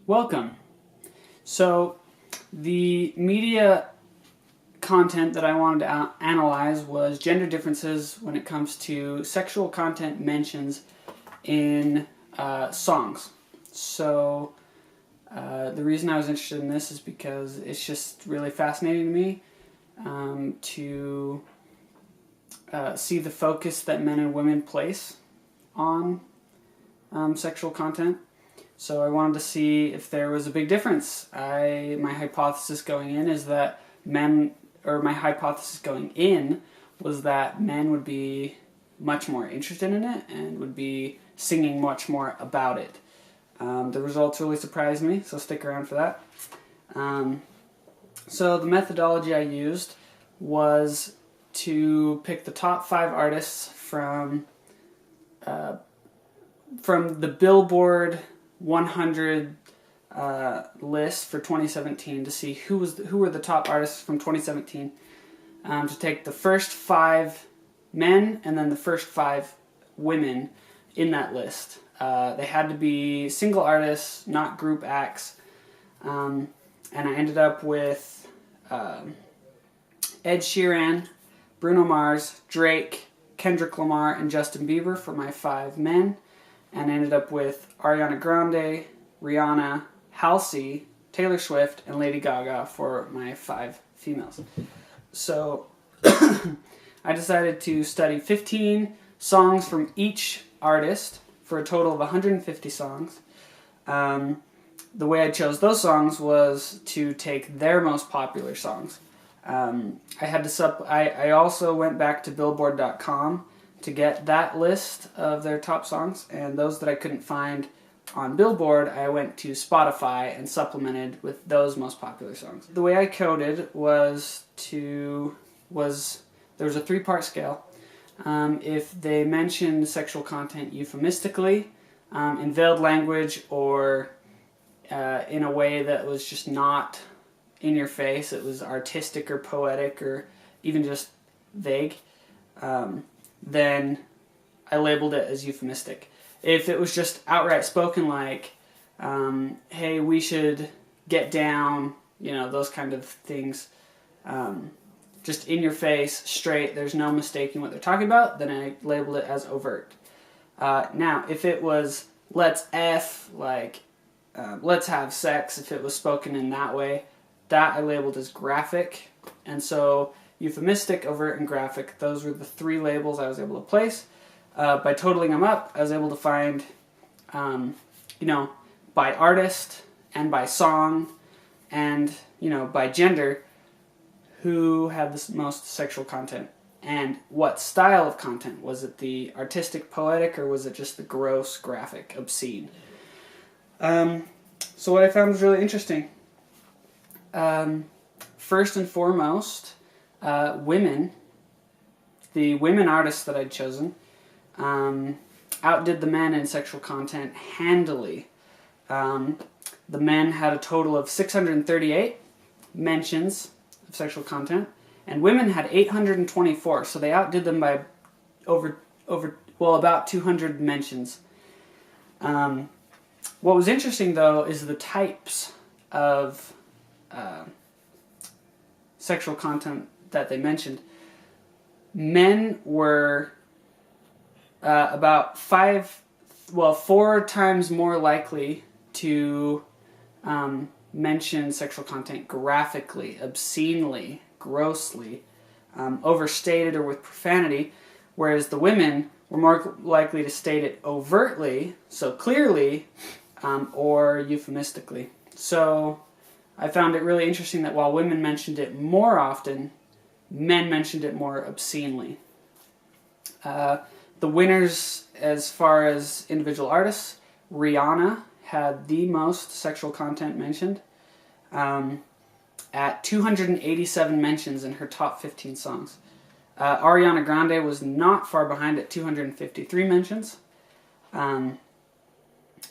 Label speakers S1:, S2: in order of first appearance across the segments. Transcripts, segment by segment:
S1: Welcome. So, the media content that I wanted to analyze was gender differences when it comes to sexual content mentions in songs. So, the reason I was interested in this is because it's just really fascinating to me to see the focus that men and women place on sexual content. So I wanted to see if there was a big difference. My hypothesis going in is that men was that men would be much more interested in it and would be singing much more about it. The results really surprised me, so stick around for that. So the methodology I used was to pick the top 5 artists from the Billboard 100 list for 2017 to see who were the top artists from 2017. To take the first 5 men and then the first 5 women in that list. They had to be single artists, not group acts. And I ended up with Ed Sheeran, Bruno Mars, Drake, Kendrick Lamar, and Justin Bieber for my 5 men. And I ended up with Ariana Grande, Rihanna, Halsey, Taylor Swift, and Lady Gaga for my 5 females. So I decided to study 15 songs from each artist for a total of 150 songs. The way I chose those songs was to take their most popular songs. I also went back to Billboard.com to get that list of their top songs, and those that I couldn't find on Billboard, I went to Spotify and supplemented with those most popular songs. The way I coded was there was a 3-part scale. If they mentioned sexual content euphemistically, in veiled language, or in a way that was just not in your face, it was artistic or poetic or even just vague, then I labeled it as euphemistic. If it was just outright spoken, like, hey, we should get down, those kind of things, just in your face, straight, there's no mistaking what they're talking about, then I labeled it as overt. Now, if it was let's F, like, let's have sex, if it was spoken in that way, that I labeled as graphic. And so euphemistic, overt, and graphic, those were the 3 labels I was able to place. By totaling them up, I was able to find, by artist and by song and, by gender, who had the most sexual content and what style of content. Was it the artistic, poetic, or was it just the gross, graphic, obscene? So what I found was really interesting. First and foremost, women, the women artists that I'd chosen, outdid the men in sexual content handily. The men had a total of 638 mentions of sexual content, and women had 824, so they outdid them by about 200 mentions. What was interesting, though, is the types of sexual content that they mentioned. Men were about 4 times more likely to mention sexual content graphically, obscenely, grossly, overstated, or with profanity, whereas the women were more likely to state it overtly, so clearly, or euphemistically. So I found it really interesting that while women mentioned it more often, men mentioned it more obscenely. The winners, as far as individual artists, Rihanna had the most sexual content mentioned, at 287 mentions in her top 15 songs. Ariana Grande was not far behind at 253 mentions. And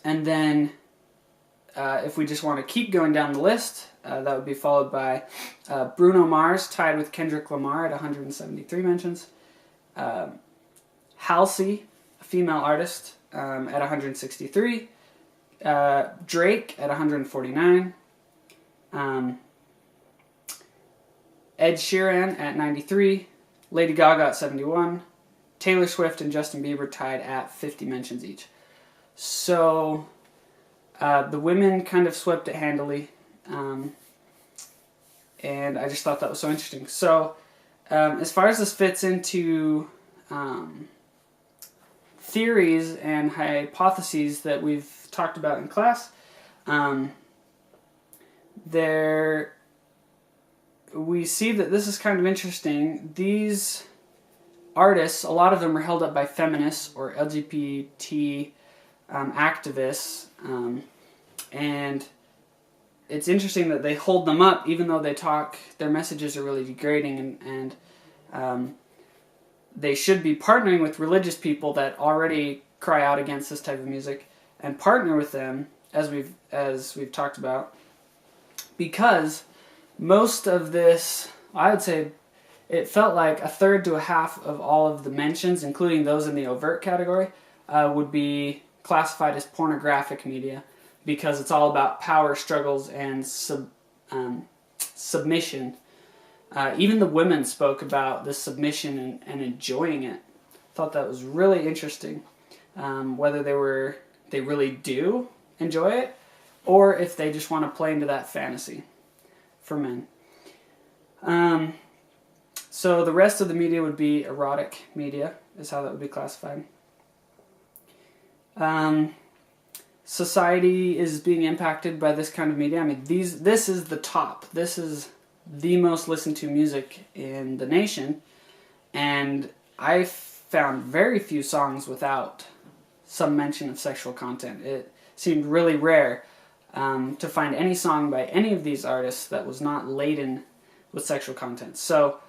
S1: then, if we just want to keep going down the list, that would be followed by Bruno Mars, tied with Kendrick Lamar at 173 mentions. Halsey, a female artist, at 163. Drake at 149. Ed Sheeran at 93. Lady Gaga at 71. Taylor Swift and Justin Bieber tied at 50 mentions each. So the women kind of swept it handily. And I just thought that was so interesting. So as far as this fits into theories and hypotheses that we've talked about in class, we see that this is kind of interesting. These artists, a lot of them are held up by feminists or LGBT activists, and it's interesting that they hold them up even though their messages are really degrading, and they should be partnering with religious people that already cry out against this type of music and partner with them, as we've talked about, because most of this, I would say, it felt like a third to a half of all of the mentions, including those in the overt category, would be classified as pornographic media, because it's all about power struggles and submission. Even the women spoke about this submission and enjoying it. Thought that was really interesting. Whether they really do enjoy it, or if they just want to play into that fantasy for men. So the rest of the media would be erotic media, is how that would be classified. Society is being impacted by this kind of media. I mean, this is the top. This is the most listened to music in the nation, and I found very few songs without some mention of sexual content. It seemed really rare to find any song by any of these artists that was not laden with sexual content. So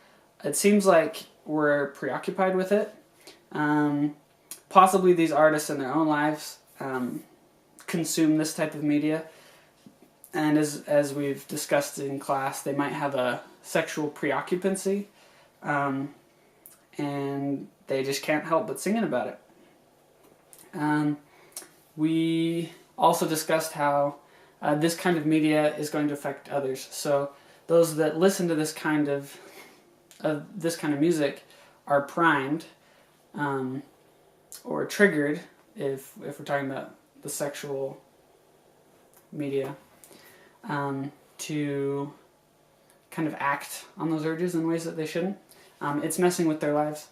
S1: it seems like we're preoccupied with it. Possibly these artists in their own lives consume this type of media, and as we've discussed in class, they might have a sexual preoccupancy, and they just can't help but singing about it. We also discussed how this kind of media is going to affect others. So those that listen to this kind of music are primed or triggered, if we're talking about the sexual media, to kind of act on those urges in ways that they shouldn't. It's messing with their lives.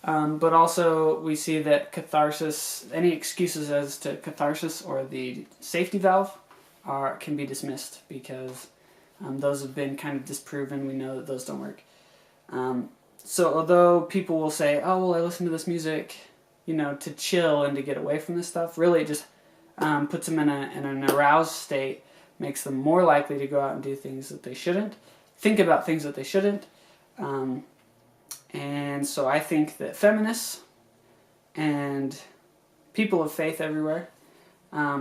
S1: But also we see that catharsis, any excuses as to catharsis or the safety valve can be dismissed, because those have been kind of disproven. We know that those don't work. So although people will say, oh, well, I listen to this music, to chill and to get away from this stuff, really it just puts them in an aroused state, makes them more likely to go out and do things that they shouldn't, think about things that they shouldn't. And so I think that feminists and people of faith everywhere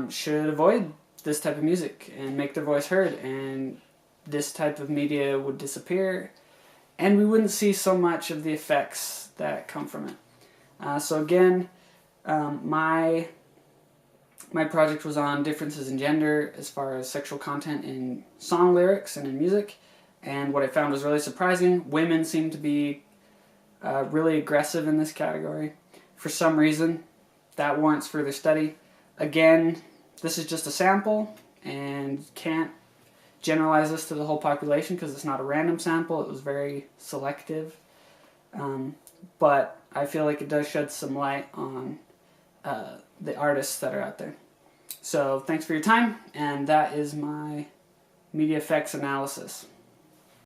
S1: should avoid this type of music and make their voice heard, and this type of media would disappear, and we wouldn't see so much of the effects that come from it. So again, my project was on differences in gender as far as sexual content in song lyrics and in music, and what I found was really surprising. Women seem to be really aggressive in this category. For some reason, that warrants further study. Again, this is just a sample, and can't generalize this to the whole population because it's not a random sample. It was very selective. But I feel like it does shed some light on the artists that are out there. So thanks for your time, and that is my media effects analysis.